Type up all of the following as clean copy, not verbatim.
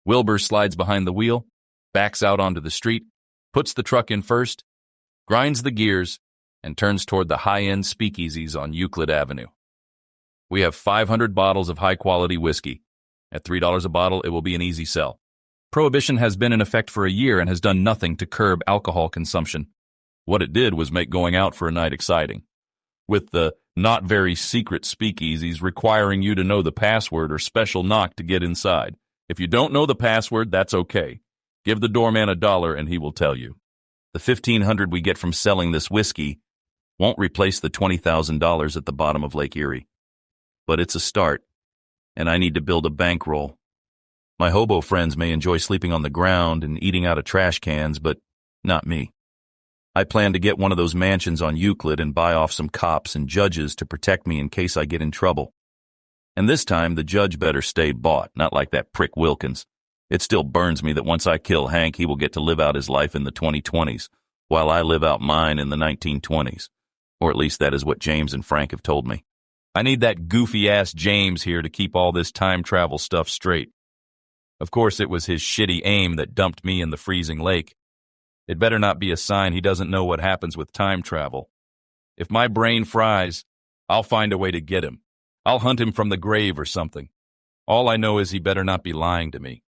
Wilbur slides behind the wheel, backs out onto the street, puts the truck in first, grinds the gears, and turns toward the high-end speakeasies on Euclid Avenue. We have 500 bottles of high-quality whiskey. At $3 a bottle, it will be an easy sell. Prohibition has been in effect for a year and has done nothing to curb alcohol consumption. What it did was make going out for a night exciting. With the not very secret speakeasies requiring you to know the password or special knock to get inside. If you don't know the password, that's okay. Give the doorman $1 and he will tell you. The $1,500 we get from selling this whiskey won't replace the $20,000 at the bottom of Lake Erie. But it's a start, and I need to build a bankroll. My hobo friends may enjoy sleeping on the ground and eating out of trash cans, but not me. I plan to get one of those mansions on Euclid and buy off some cops and judges to protect me in case I get in trouble. And this time, the judge better stay bought, not like that prick Wilkins. It still burns me that once I kill Hank, he will get to live out his life in the 2020s, while I live out mine in the 1920s. Or at least that is what James and Frank have told me. I need that goofy-ass James here to keep all this time travel stuff straight. Of course, it was his shitty aim that dumped me in the freezing lake. It better not be a sign he doesn't know what happens with time travel. If my brain fries, I'll find a way to get him. I'll hunt him from the grave or something. All I know is he better not be lying to me.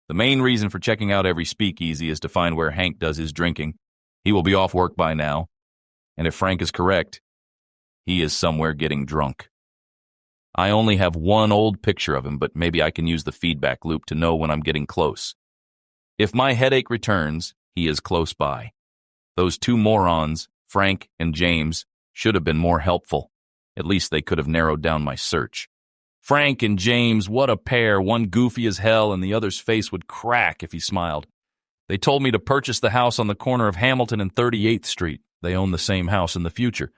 The main reason for checking out every speakeasy is to find where Hank does his drinking. He will be off work by now. And if Frank is correct, he is somewhere getting drunk. I only have one old picture of him, but maybe I can use the feedback loop to know when I'm getting close. If my headache returns, he is close by. Those two morons, Frank and James, should have been more helpful. At least they could have narrowed down my search. Frank and James, what a pair, one goofy as hell and the other's face would crack if he smiled. They told me to purchase the house on the corner of Hamilton and 38th Street. They own the same house in the future.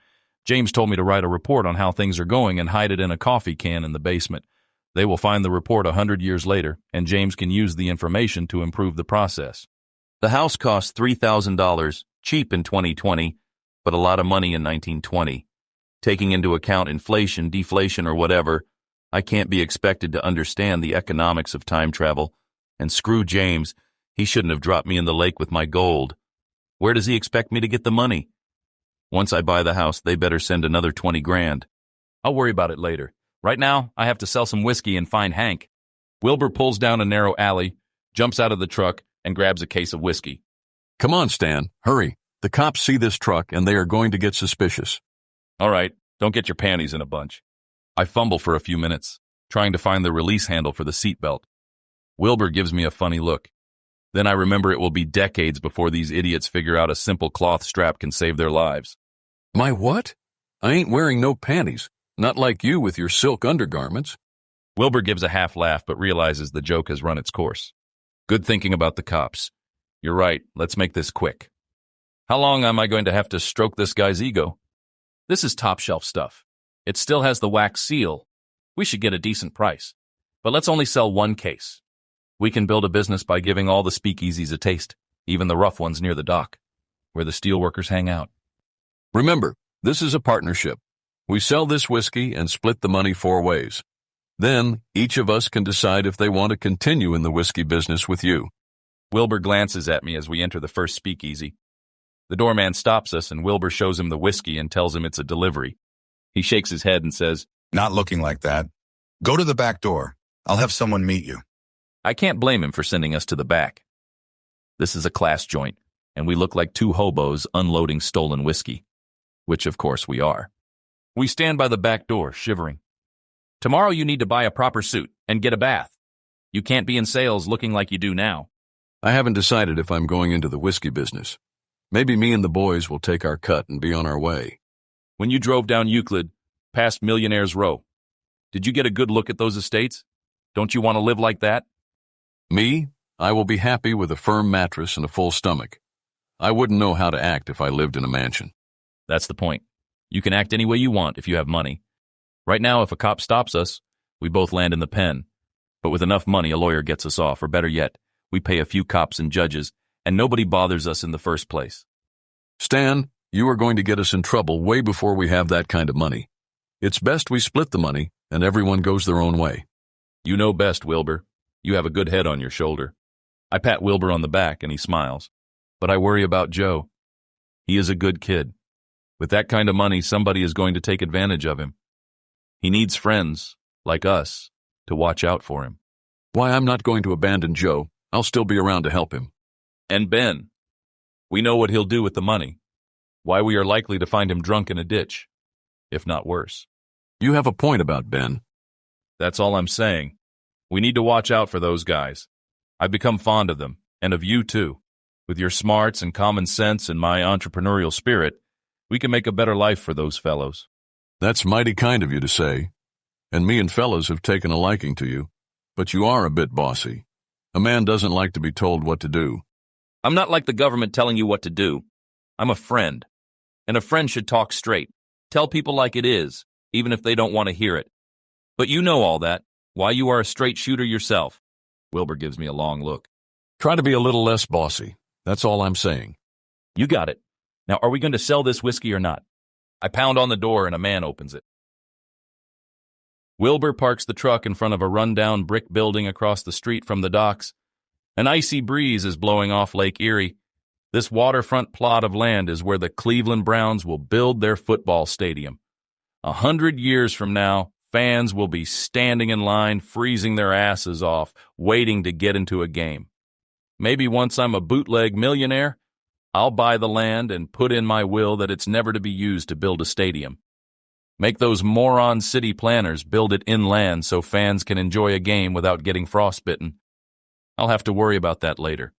James told me to write a report on how things are going and hide it in a coffee can in the basement. They will find the report 100 years later, and James can use the information to improve the process. The house cost $3,000, cheap in 2020, but a lot of money in 1920. Taking into account inflation, deflation, or whatever, I can't be expected to understand the economics of time travel. And screw James, he shouldn't have dropped me in the lake with my gold. Where does he expect me to get the money? Once I buy the house, they better send another 20 grand. I'll worry about it later. Right now, I have to sell some whiskey and find Hank. Wilbur pulls down a narrow alley, jumps out of the truck, and grabs a case of whiskey. Come on, Stan, hurry. The cops see this truck and they are going to get suspicious. All right, don't get your panties in a bunch. I fumble for a few minutes, trying to find the release handle for the seatbelt. Wilbur gives me a funny look. Then I remember it will be decades before these idiots figure out a simple cloth strap can save their lives. My what? I ain't wearing no panties. Not like you with your silk undergarments. Wilbur gives a half laugh but realizes the joke has run its course. Good thinking about the cops. You're right, let's make this quick. How long am I going to have to stroke this guy's ego? This is top shelf stuff. It still has the wax seal. We should get a decent price. But let's only sell one case. We can build a business by giving all the speakeasies a taste, even the rough ones near the dock, where the steelworkers hang out. Remember, this is a partnership. We sell this whiskey and split the money 4 ways. Then, each of us can decide if they want to continue in the whiskey business with you. Wilbur glances at me as we enter the first speakeasy. The doorman stops us and Wilbur shows him the whiskey and tells him it's a delivery. He shakes his head and says, "Not looking like that. Go to the back door. I'll have someone meet you." I can't blame him for sending us to the back. This is a class joint, and we look like two hobos unloading stolen whiskey, which of course we are. We stand by the back door, shivering. Tomorrow you need to buy a proper suit and get a bath. You can't be in sales looking like you do now. I haven't decided if I'm going into the whiskey business. Maybe me and the boys will take our cut and be on our way. When you drove down Euclid, past Millionaire's Row, did you get a good look at those estates? Don't you want to live like that? Me? I will be happy with a firm mattress and a full stomach. I wouldn't know how to act if I lived in a mansion. That's the point. You can act any way you want if you have money. Right now, if a cop stops us, we both land in the pen. But with enough money, a lawyer gets us off, or better yet, we pay a few cops and judges, and nobody bothers us in the first place. Stan, you are going to get us in trouble way before we have that kind of money. It's best we split the money, and everyone goes their own way. You know best, Wilbur. You have a good head on your shoulder. I pat Wilbur on the back and he smiles. But I worry about Joe. He is a good kid. With that kind of money, somebody is going to take advantage of him. He needs friends, like us, to watch out for him. Why, I'm not going to abandon Joe. I'll still be around to help him. And Ben. We know what he'll do with the money. Why we are likely to find him drunk in a ditch, if not worse. You have a point about Ben. That's all I'm saying. We need to watch out for those guys. I've become fond of them, and of you too. With your smarts and common sense and my entrepreneurial spirit, we can make a better life for those fellows. That's mighty kind of you to say. And me and fellows have taken a liking to you. But you are a bit bossy. A man doesn't like to be told what to do. I'm not like the government telling you what to do. I'm a friend. And a friend should talk straight. Tell people like it is, even if they don't want to hear it. But you know all that. Why you are a straight shooter yourself. Wilbur gives me a long look. Try to be a little less bossy. That's all I'm saying. You got it. Now, are we going to sell this whiskey or not? I pound on the door and a man opens it. Wilbur parks the truck in front of a rundown brick building across the street from the docks. An icy breeze is blowing off Lake Erie. This waterfront plot of land is where the Cleveland Browns will build their football stadium. 100 years from now, fans will be standing in line, freezing their asses off, waiting to get into a game. Maybe once I'm a bootleg millionaire, I'll buy the land and put in my will that it's never to be used to build a stadium. Make those moron city planners build it inland so fans can enjoy a game without getting frostbitten. I'll have to worry about that later.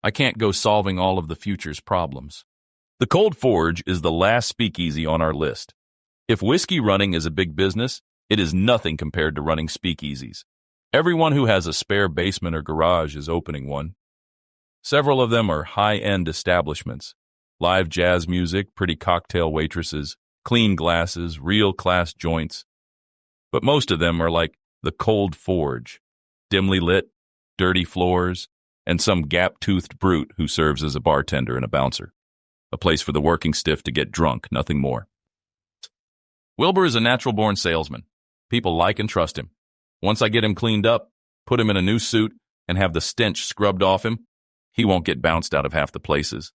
I can't go solving all of the future's problems. The Cold Forge is the last speakeasy on our list. If whiskey running is a big business, it is nothing compared to running speakeasies. Everyone who has a spare basement or garage is opening one. Several of them are high-end establishments. Live jazz music, pretty cocktail waitresses, clean glasses, real-class joints. But most of them are like the Cold Forge. Dimly lit, dirty floors, and some gap-toothed brute who serves as a bartender and a bouncer. A place for the working stiff to get drunk, nothing more. Wilbur is a natural-born salesman. People like and trust him. Once I get him cleaned up, put him in a new suit, and have the stench scrubbed off him, he won't get bounced out of half the places,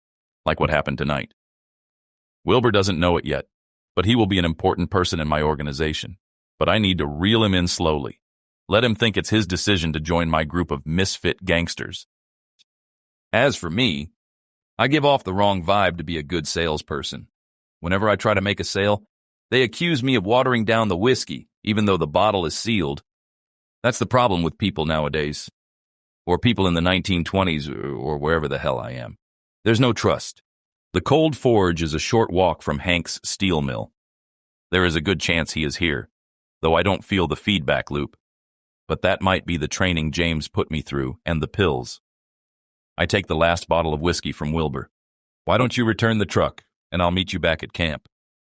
like what happened tonight. Wilbur doesn't know it yet, but he will be an important person in my organization. But I need to reel him in slowly. Let him think it's his decision to join my group of misfit gangsters. As for me, I give off the wrong vibe to be a good salesperson. Whenever I try to make a sale, they accuse me of watering down the whiskey, even though the bottle is sealed. That's the problem with people nowadays. Or people in the 1920s or wherever the hell I am. There's no trust. The Cold Forge is a short walk from Hank's steel mill. There is a good chance he is here, though I don't feel the feedback loop. But that might be the training James put me through and the pills. I take the last bottle of whiskey from Wilbur. Why don't you return the truck, and I'll meet you back at camp.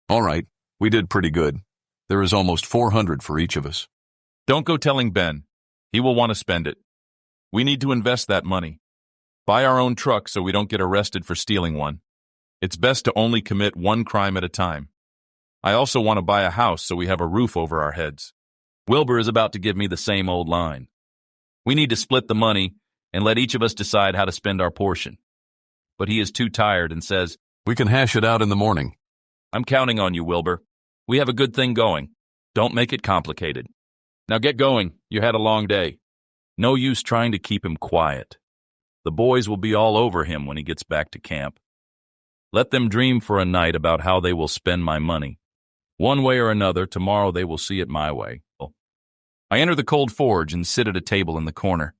All right, we did pretty good. There is almost 400 for each of us. Don't go telling Ben. He will want to spend it. We need to invest that money. Buy our own truck so we don't get arrested for stealing one. It's best to only commit one crime at a time. I also want to buy a house so we have a roof over our heads. Wilbur is about to give me the same old line. We need to split the money and let each of us decide how to spend our portion. But he is too tired and says, We can hash it out in the morning. I'm counting on you, Wilbur. We have a good thing going. Don't make it complicated. Now get going. You had a long day. No use trying to keep him quiet. The boys will be all over him when he gets back to camp. Let them dream for a night about how they will spend my money. One way or another, tomorrow they will see it my way. I enter the Cold Forge and sit at a table in the corner.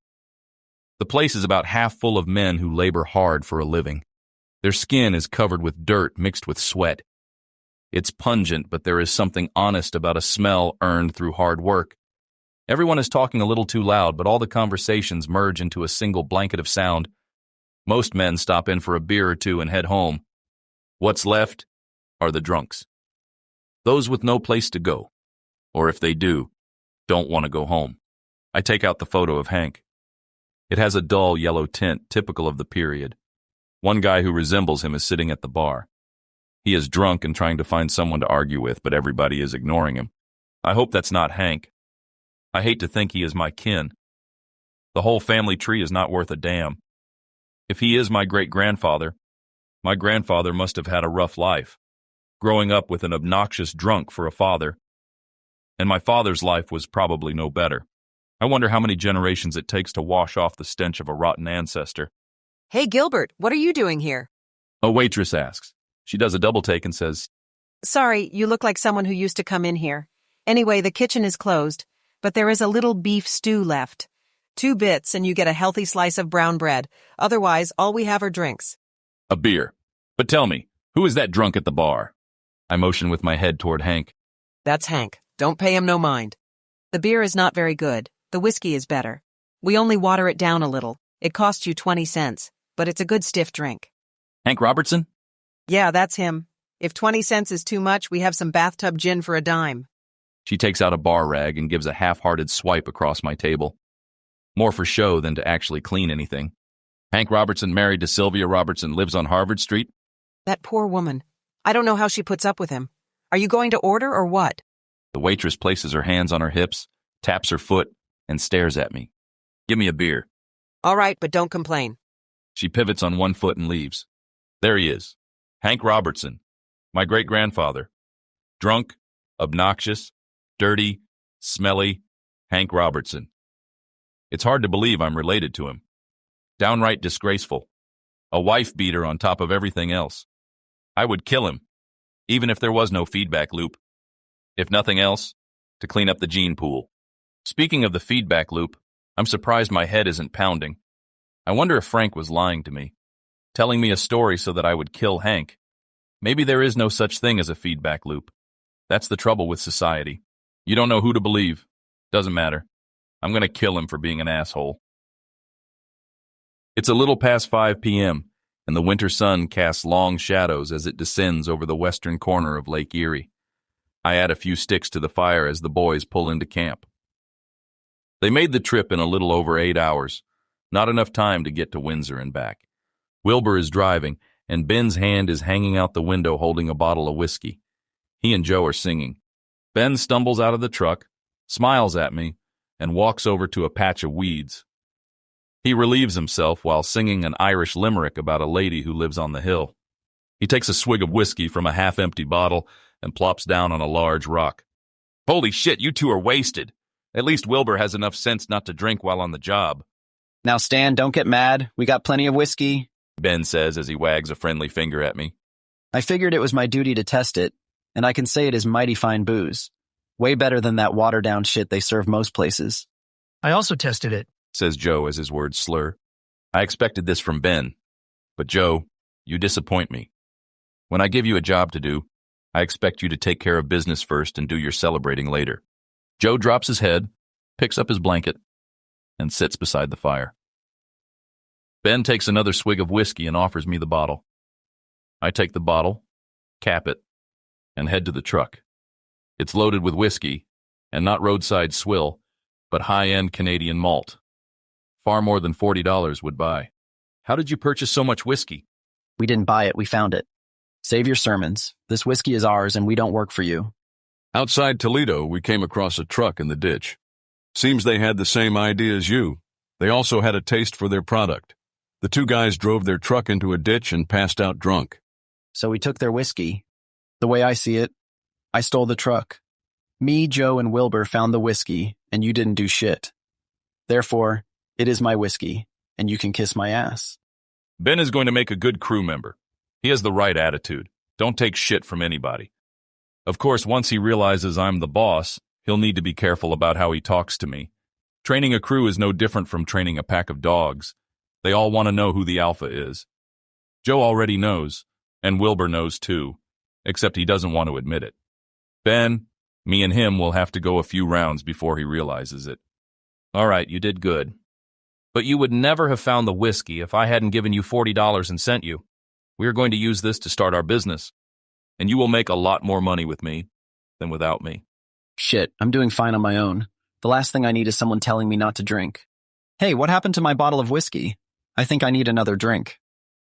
The place is about half full of men who labor hard for a living. Their skin is covered with dirt mixed with sweat. It's pungent, but there is something honest about a smell earned through hard work. Everyone is talking a little too loud, but all the conversations merge into a single blanket of sound. Most men stop in for a beer or two and head home. What's left are the drunks. Those with no place to go, or if they do, don't want to go home. I take out the photo of Hank. It has a dull yellow tint, typical of the period. One guy who resembles him is sitting at the bar. He is drunk and trying to find someone to argue with, but everybody is ignoring him. I hope that's not Hank. I hate to think he is my kin. The whole family tree is not worth a damn. If he is my great-grandfather, my grandfather must have had a rough life, growing up with an obnoxious drunk for a father. And my father's life was probably no better. I wonder how many generations it takes to wash off the stench of a rotten ancestor. Hey, Gilbert, what are you doing here? A waitress asks. She does a double take and says, Sorry, you look like someone who used to come in here. Anyway, the kitchen is closed, but there is a little beef stew left. 2 bits and you get a healthy slice of brown bread. Otherwise, all we have are drinks. A beer. But tell me, who is that drunk at the bar? I motion with my head toward Hank. That's Hank. Don't pay him no mind. The beer is not very good. The whiskey is better. We only water it down a little. It costs you 20 cents, but it's a good stiff drink. Hank Robertson? Yeah, that's him. If 20 cents is too much, we have some bathtub gin for a dime. She takes out a bar rag and gives a half-hearted swipe across my table. More for show than to actually clean anything. Hank Robertson, married to Sylvia Robertson, lives on Harvard Street. That poor woman. I don't know how she puts up with him. Are you going to order or what? The waitress places her hands on her hips, taps her foot, and stares at me. Give me a beer. All right, but don't complain. She pivots on one foot and leaves. There he is. Hank Robertson, my great-grandfather. Drunk, obnoxious, dirty, smelly, Hank Robertson. It's hard to believe I'm related to him. Downright disgraceful. A wife-beater on top of everything else. I would kill him, even if there was no feedback loop. If nothing else, to clean up the gene pool. Speaking of the feedback loop, I'm surprised my head isn't pounding. I wonder if Frank was lying to me, telling me a story so that I would kill Hank. Maybe there is no such thing as a feedback loop. That's the trouble with society. You don't know who to believe. Doesn't matter. I'm going to kill him for being an asshole. It's a little past 5 p.m., and the winter sun casts long shadows as it descends over the western corner of Lake Erie. I add a few sticks to the fire as the boys pull into camp. They made the trip in a little over 8 hours, not enough time to get to Windsor and back. Wilbur is driving, and Ben's hand is hanging out the window holding a bottle of whiskey. He and Joe are singing. Ben stumbles out of the truck, smiles at me, and walks over to a patch of weeds. He relieves himself while singing an Irish limerick about a lady who lives on the hill. He takes a swig of whiskey from a half-empty bottle and plops down on a large rock. Holy shit, you two are wasted. At least Wilbur has enough sense not to drink while on the job. Now, Stan, don't get mad. We got plenty of whiskey, Ben says as he wags a friendly finger at me. I figured it was my duty to test it, and I can say it is mighty fine booze. Way better than that watered-down shit they serve most places. I also tested it, says Joe as his words slur. I expected this from Ben. But Joe, you disappoint me. When I give you a job to do, I expect you to take care of business first and do your celebrating later. Joe drops his head, picks up his blanket, and sits beside the fire. Ben takes another swig of whiskey and offers me the bottle. I take the bottle, cap it, and head to the truck. It's loaded with whiskey, and not roadside swill, but high-end Canadian malt. Far more than $40 would buy. How did you purchase so much whiskey? We didn't buy it, we found it. Save your sermons. This whiskey is ours and we don't work for you. Outside Toledo, we came across a truck in the ditch. Seems they had the same idea as you. They also had a taste for their product. The 2 guys drove their truck into a ditch and passed out drunk. So we took their whiskey. The way I see it, I stole the truck. Me, Joe, and Wilbur found the whiskey, and you didn't do shit. Therefore, it is my whiskey, and you can kiss my ass. Ben is going to make a good crew member. He has the right attitude. Don't take shit from anybody. Of course, once he realizes I'm the boss, he'll need to be careful about how he talks to me. Training a crew is no different from training a pack of dogs. They all want to know who the alpha is. Joe already knows, and Wilbur knows too, except he doesn't want to admit it. Ben, me and him will have to go a few rounds before he realizes it. All right, you did good. But you would never have found the whiskey if I hadn't given you $40 and sent you. We are going to use this to start our business, and you will make a lot more money with me than without me. Shit, I'm doing fine on my own. The last thing I need is someone telling me not to drink. Hey, what happened to my bottle of whiskey? I think I need another drink.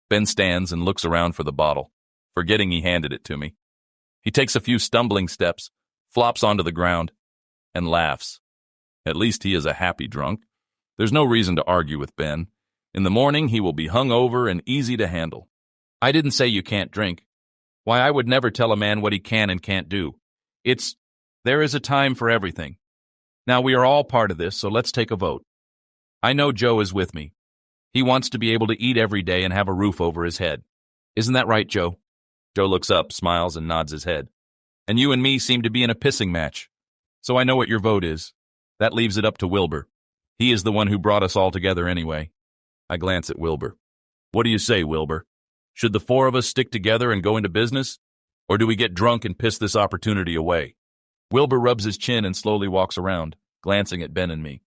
Ben stands and looks around for the bottle, forgetting he handed it to me. He takes a few stumbling steps, flops onto the ground, and laughs. At least he is a happy drunk. There's no reason to argue with Ben. In the morning, he will be hung over and easy to handle. I didn't say you can't drink. Why, I would never tell a man what he can and can't do. There is a time for everything. Now, we are all part of this, so let's take a vote. I know Joe is with me. He wants to be able to eat every day and have a roof over his head. Isn't that right, Joe? Joe looks up, smiles, and nods his head. And you and me seem to be in a pissing match. So I know what your vote is. That leaves it up to Wilbur. He is the one who brought us all together anyway. I glance at Wilbur. What do you say, Wilbur? Should the four of us stick together and go into business? Or do we get drunk and piss this opportunity away? Wilbur rubs his chin and slowly walks around, glancing at Ben and me.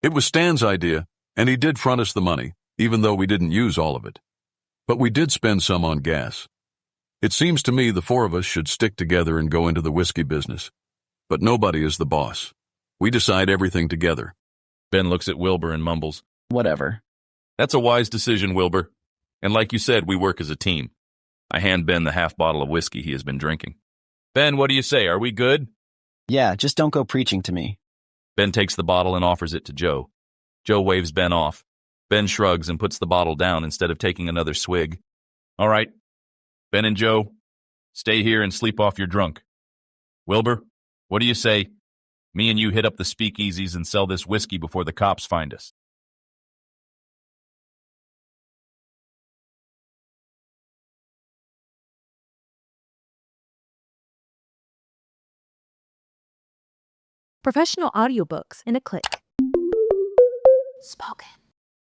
It was Stan's idea, and he did front us the money, even though we didn't use all of it. But we did spend some on gas. It seems to me the four of us should stick together and go into the whiskey business. But nobody is the boss. We decide everything together. Ben looks at Wilbur and mumbles, Whatever. That's a wise decision, Wilbur. And like you said, we work as a team. I hand Ben the half bottle of whiskey he has been drinking. Ben, what do you say? Are we good? Yeah, just don't go preaching to me. Ben takes the bottle and offers it to Joe. Joe waves Ben off. Ben shrugs and puts the bottle down instead of taking another swig. All right, Ben and Joe, stay here and sleep off your drunk. Wilbur, what do you say? Me and you hit up the speakeasies and sell this whiskey before the cops find us. Professional audiobooks in a click. Spoken.